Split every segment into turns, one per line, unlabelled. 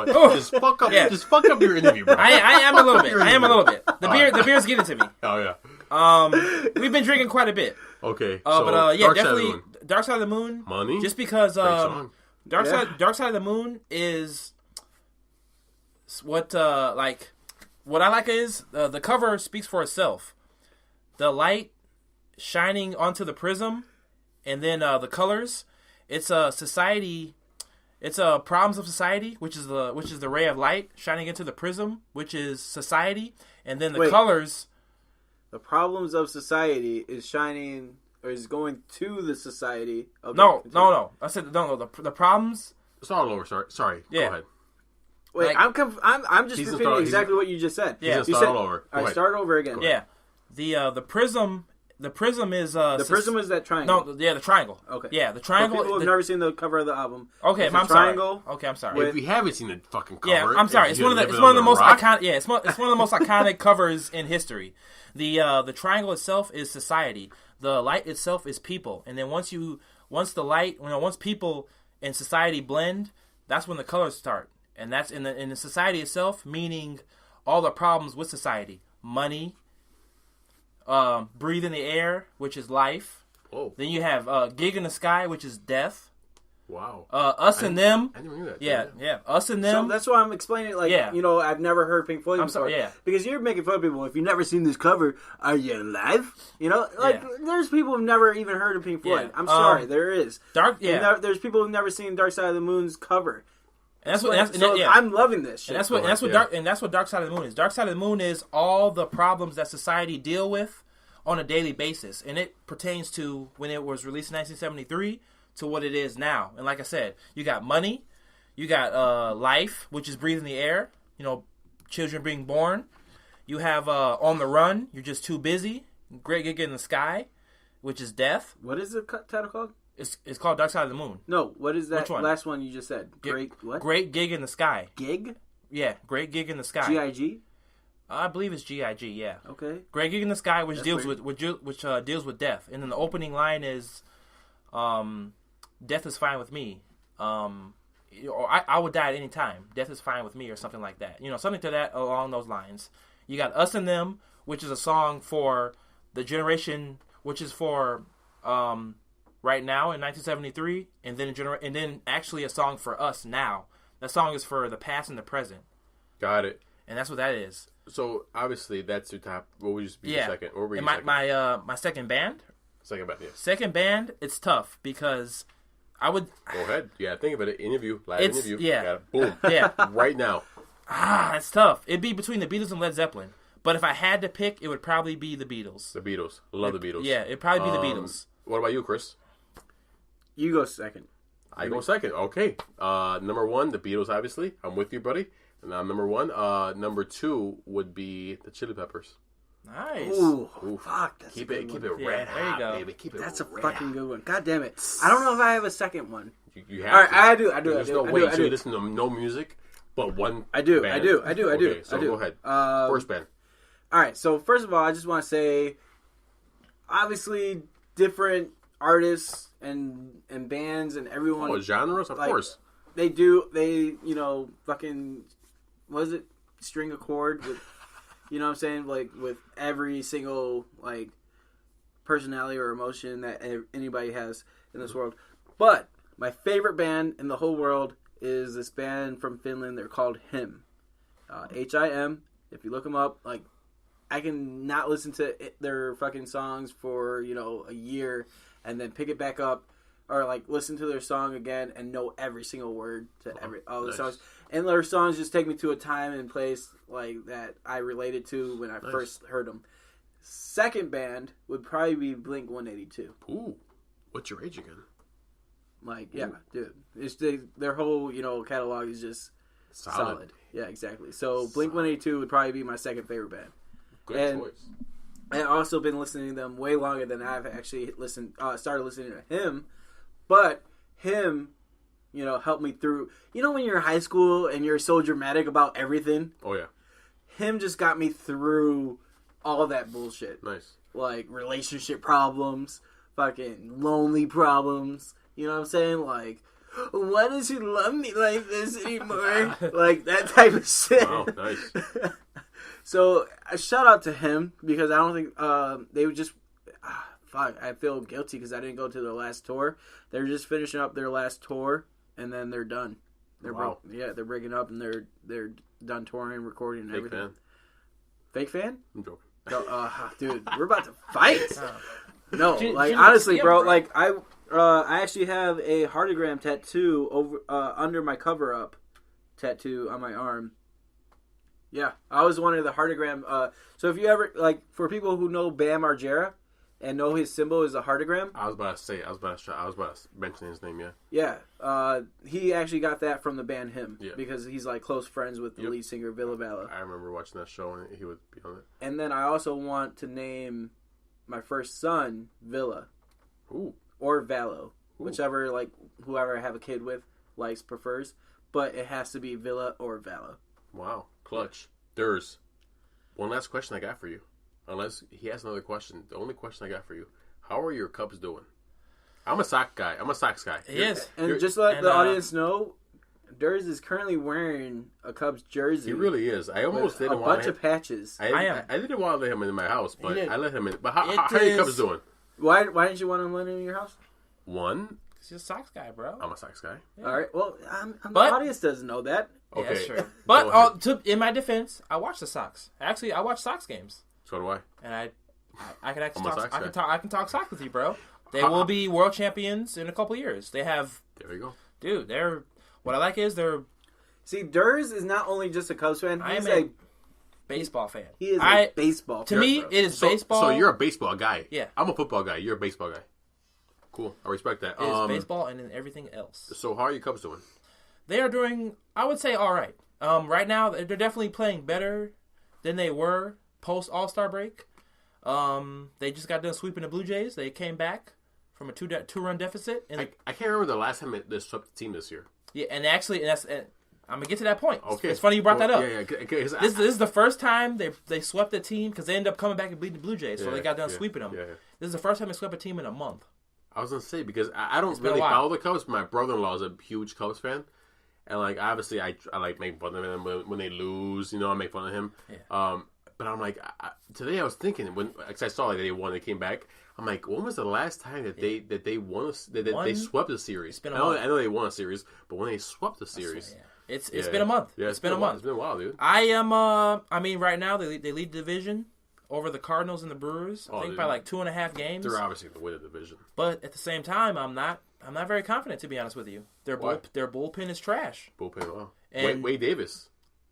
bro. Just fuck up. Yeah. Just fuck up your interview, bro.
I am a little bit. The beer's getting to me.
Oh yeah.
We've been drinking quite a bit.
Okay.
But
Dark
definitely
Side of the Moon.
Dark Side of the Moon.
Money.
Just because Dark Side of the Moon is what what I like is the cover speaks for itself. The light shining onto the prism, and then the colors. It's a society. It's problems of society, which is the ray of light shining into the prism, which is society, and then the colors.
The problems of society is shining or is going to the society. Of
no. I said no. The problems.
Start all over. Sorry.
Yeah.
Go ahead.
Wait, I'm just repeating exactly what you just said.
Yeah.
You
start all over.
All right, start over again.
Yeah. The prism. The prism is
the prism is that triangle.
No, yeah, the triangle.
Okay.
Yeah, the triangle.
For people who've never seen the cover of the album.
Okay, I'm sorry. Okay, I'm sorry.
If you haven't seen the fucking cover,
yeah, I'm sorry. It's one of the most iconic. Yeah, it's one of the most iconic covers in history. The triangle itself is society. The light itself is people. And then once people and society blend, that's when the colors start. And that's in the society itself, meaning all the problems with society, money. Breathe in the air, which is life.
Whoa.
Then you have gig in the sky, which is death.
Wow.
Us and them.
I didn't know that.
Yeah. Us and them.
So that's why I'm explaining it I've never heard Pink Floyd before.
Sorry, yeah.
Because you're making fun of people. If you've never seen this cover, are you alive? There's people who've never even heard of Pink Floyd. Yeah. I'm sorry, there is. There's people who've never seen Dark Side of the Moon's cover.
And
I'm loving this shit.
And that's what Dark Side of the Moon is. Dark Side of the Moon is all the problems that society deal with on a daily basis, and it pertains to when it was released in 1973 to what it is now. And like I said, you got money, you got life, which is breathing the air. Children being born. You have on the run. You're just too busy. Great gig in the sky, which is death.
What is the title called?
It's called Dark Side of the Moon.
No, what is that? Which one? Last one you just said?
Great gig in the sky.
Gig?
Yeah, Great Gig in the Sky.
G.I.G.?
I believe it's G.I.G. Yeah.
Okay.
Great Gig in the Sky, which deals with death, and then the opening line is, "Death is fine with me." Or I would die at any time. Death is fine with me, or something like that. Something to that along those lines. You got Us and Them, which is a song for the generation, which is for right now in 1973, and then actually a song for us now. That song is for the past and the present.
Got it.
And that's what that is.
So obviously that's your top. What would you be your second? What were your
second? My second band.
Second band. Yeah.
Second band. It's tough because I would.
Go ahead. Yeah, think of it. Interview. Live interview.
Yeah.
Boom.
Yeah.
Right now.
It's tough. It'd be between the Beatles and Led Zeppelin. But if I had to pick, it would probably be the Beatles.
The Beatles. Love the Beatles.
Yeah, it'd probably be the Beatles.
What about you, Chris?
You go second.
I go second. Okay. Number one, the Beatles, obviously. I'm with you, buddy. And I'm number one. Number two would be the Chili Peppers.
Nice.
Ooh. Fuck. That's
keep it
there
red hot,
you go.
baby. Keep it
That's a
red
fucking
hot.
good one. God damn it. I don't know if I have a second one.
You have
All right,
to.
I do.
There's no way. So you listen to no music, but one
I do.
band?
Okay,
so go ahead. First band.
All right, so first of all, I just want to say, obviously, different artists and bands and everyone.
Oh, genres, of course.
They fucking, what is it? String a chord with, you know what I'm saying? Like, with every single, personality or emotion that anybody has in this world. But my favorite band in the whole world is this band from Finland. They're called HIM. HIM. If you look them up, I can not listen to their fucking songs for, a year and then pick it back up or, listen to their song again and know every single word to all the songs. And their songs just take me to a time and place, that I related to when I first heard them. Second band would probably be Blink-182.
Ooh. What's your age again?
Dude. It's their whole, catalog is just solid. Yeah, exactly. So Blink-182 would probably be my second favorite band.
Good choice.
I've also been listening to them way longer than I've actually started listening to him. But him, helped me through. When you're in high school and you're so dramatic about everything?
Oh, yeah.
Him just got me through all that bullshit.
Nice.
Relationship problems, fucking lonely problems. You know what I'm saying? Why does he love me like this anymore? Like that type of shit.
Wow, nice.
So a shout out to him because I don't think they would just. Fuck, I feel guilty because I didn't go to their last tour. They're just finishing up their last tour and then they're done. They're breaking up and they're done touring, recording, and
Fake
everything.
fan.
Fake fan?
I'm joking.
No, dude, we're about to fight. No, like
Jim,
honestly,
yeah,
bro.
bro.
Like I actually have a heartogram tattoo over under my cover up tattoo on my arm. Yeah, I was one of the heartogram. So if you ever like, for people who know Bam Margera and know his symbol is a heartogram.
I was about to mention his name. Yeah.
Yeah, he actually got that from the band Him because he's like close friends with the lead singer Villa Valla.
I remember watching that show and he would be on it.
And then I also want to name my first son Villa.
Ooh.
Or Vallo, whichever, like, whoever I have a kid with likes, prefers. But it has to be Villa or Vallo.
Wow. Clutch. Durs. One last question I got for you. Unless he has another question. The only question I got for you. How are your Cubs doing? I'm a Sox guy.
Yes.
And just to let the audience know, Durs is currently wearing a Cubs jersey.
He really is. I almost didn't want
a bunch of patches.
I didn't want to let him in my house, but I let him in. But how are your Cubs doing?
Why didn't you want him let him in your house?
One.
He's a Sox guy, bro.
I'm a Sox guy.
Yeah. All right. Well, the audience doesn't know that.
Okay.
Yeah, sure. But in my defense, I watch the Sox. Actually, I watch Sox games.
So do I.
And I can actually
I'm a
talk. I can talk Sox with you, bro. They will be world champions in a couple years. They have.
There you go,
dude. They're. What I like is they're.
See, Durs is not only just a Cubs fan. He's
a baseball fan.
He is a baseball fan.
To me, it is baseball.
So you're a baseball guy.
Yeah.
I'm a football guy. You're a baseball guy. Cool. I respect that.
It is baseball and then everything else.
So how are your Cubs doing?
They are doing, I would say, all right. Right now, they're definitely playing better than they were post All-Star break. They just got done sweeping the Blue Jays. They came back from a two-run deficit. And
I can't remember the last time they swept the team this year.
Yeah, and actually, I'm gonna get to that point.
Okay,
it's funny you brought that up.
Yeah.
This is the first time they swept the team because they ended up coming back and beating the Blue Jays, so they got done sweeping them.
Yeah.
This is the first time they swept a team in a month.
I was gonna say because I don't really follow the Cubs. My brother-in-law is a huge Cubs fan, and like obviously I like making fun of them when they lose. You know, I make fun of him.
Yeah.
But I'm like today I was thinking because I saw like they won, they came back. I'm like, when was the last time that they won? They swept a series. I know they won a series, but when they swept the series,
it's been a month.
Yeah,
it's been a month.
It's been a while, dude.
I am. I mean, right now they lead the division over the Cardinals and the Brewers. I think by like 2.5 games.
They're obviously going to win the division.
But at the same time, I'm not very confident, to be honest with you. Their bullpen is trash.
Bullpen, wow.
And
Wade Davis.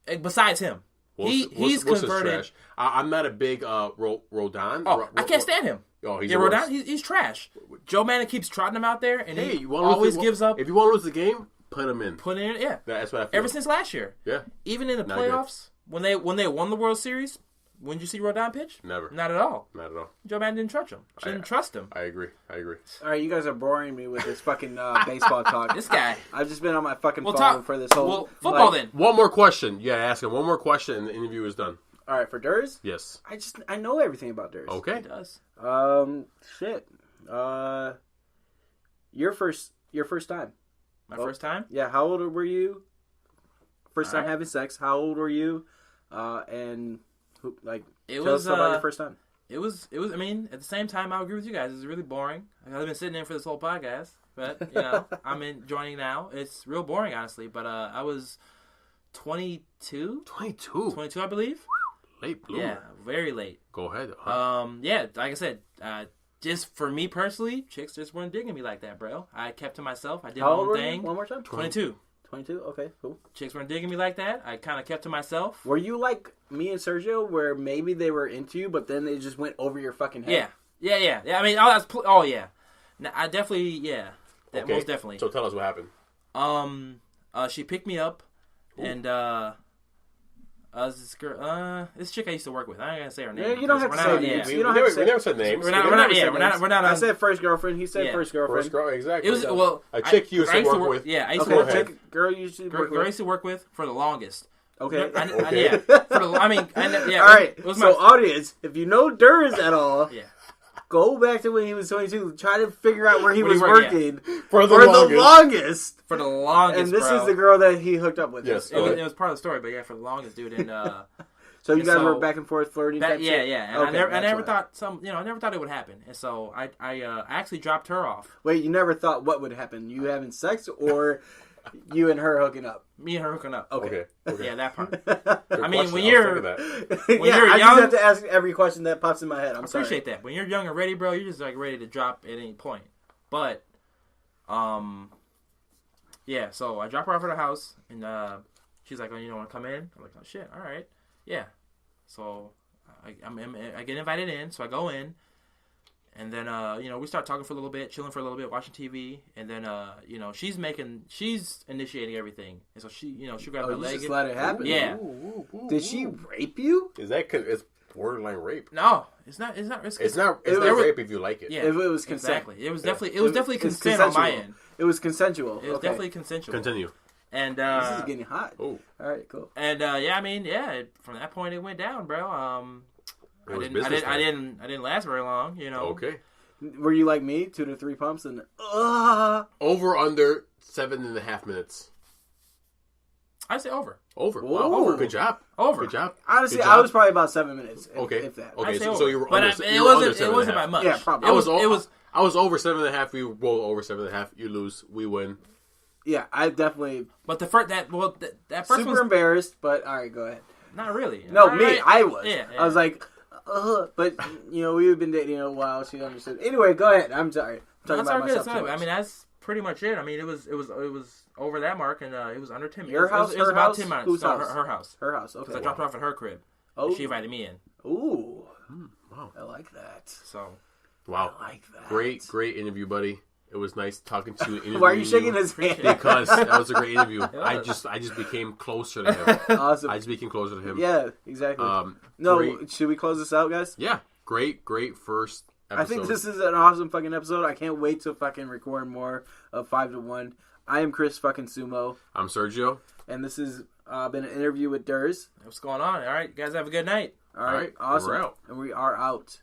Besides him. He's converted.
Trash. I'm not a big Rodon.
Oh, I can't stand him.
Oh, he's
Rodon. He's trash. Joe Madden keeps trotting him out there, and he
always
gives up.
If you want to lose the game, put him in.
Yeah.
That's what I feel.
Ever since last year.
Yeah.
Even in the playoffs, when they won the World Series, when did you see Rodon pitch?
Never.
Not at all.
Not at all.
Joe Madden didn't trust him. Didn't trust him.
I agree.
All right, you guys are boring me with this fucking baseball talk.
This guy.
I've just been on my fucking phone for this whole...
football then.
One more question. Yeah, ask him one more question and the interview is done.
All right, for Durs?
Yes.
I know everything about Durs.
Okay.
He does.
Shit. Your first time.
My first time?
Yeah, how old were you? First time having sex. How old were you? And tell us about your first time.
It was. I mean, at the same time, I agree with you guys. It's really boring. I've been sitting in for this whole podcast, but I'm enjoying now. It's real boring, honestly. But I was 22. 22, I believe.
Late bloomer.
Yeah, very late.
Go ahead.
Yeah, like I said, just for me personally, chicks just weren't digging me like that, bro. I kept to myself. I did my own thing.
One more time.
22.
22? Okay, cool.
Chicks weren't digging me like that. I kind of kept to myself.
Were you like me and Sergio, where maybe they were into you, but then they just went over your fucking head?
Yeah. I mean, yeah. I definitely,
Okay.
Most definitely.
So tell us what happened.
She picked me up, and this girl, this chick I used to work with. I ain't gonna say her name.
Yeah, you don't have to say names.
We never said names.
We're not.
I said first girlfriend. He said first girlfriend.
First girl, exactly.
It was
a chick you used to work with.
Yeah, I used to work with.
Girl you used to work with.
Girl I used to work with for the longest.
Okay.
Okay.
All right. So audience, if you know Durs at all, Go back to when he was 22. Try to figure out where he was working
for the
longest.
For the longest,
and this
bro.
is the girl that he hooked up with.
Yes,
it was part of the story, but yeah, for the longest, dude. And
so you guys were back and forth flirting.
Yeah. And I never thought I never thought it would happen. And so I actually dropped her off.
Wait, you never thought what would happen? You having sex or you and her hooking up?
Me and her hooking up.
Okay.
Yeah, that part.
I
mean, when
you're
you're
I
young,
just have to ask every question that pops in my head. I
appreciate that. When you're young and ready, bro, you're just like ready to drop at any point. But, yeah. So I drop her off at the house, and she's like, "Oh, you don't want to come in?" I'm like, "Oh shit, all right, yeah." So I get invited in, so I go in. And then, we start talking for a little bit, chilling for a little bit, watching TV. And then, she's initiating everything. And so she grabbed my leg.
Just let it happen.
Yeah.
Did she rape you?
It's borderline rape?
No, it's not
rape if you like it.
Yeah,
if it was consent.
Exactly. It was definitely consent on my end.
It was consensual.
It was definitely consensual.
Continue.
And
this is getting hot.
Oh,
all right, cool.
And from that point it went down, bro. I didn't last very long,
Okay.
Were you like me, 2 to 3 pumps and
over under 7.5 minutes?
I say over.
Over. Wow, over. Good job.
Over.
Good job.
Honestly,
Good job.
I was probably about 7 minutes. If that.
Okay.
So
you were
but
under.
It wasn't by much.
Yeah, probably.
I was over 7.5. You roll over 7.5. You lose. We win.
Yeah, I definitely.
But that first
super
was
embarrassed. But all right, go ahead.
Not really.
No, me. I was.
Yeah.
I was like. But we've been dating a while. She understood. Anyway, go ahead. I'm sorry. I'm talking about myself too much.
I mean, that's pretty much it. I mean, it was over that mark, and it was under 10 minutes.
Your house?
It was about 10 minutes.
Whose house?
Her house.
Her house. Okay.
Because I dropped her off at her crib.
Oh.
She invited me in.
Ooh.
Wow.
I like that.
So.
Wow.
I like that.
Great interview, buddy. It was nice talking to you.
Why are you shaking his hand?
Because that was a great interview. I just became closer to him.
Awesome.
I just became closer to him.
Yeah, exactly. Should we close this out, guys?
Yeah. Great first episode.
I think this is an awesome fucking episode. I can't wait to fucking record more of 5 to 1. I am Chris fucking Sumo.
I'm Sergio.
And this has been an interview with Durs.
What's going on? All right, you guys have a good night.
All right. Awesome.
We're out.
And we are out.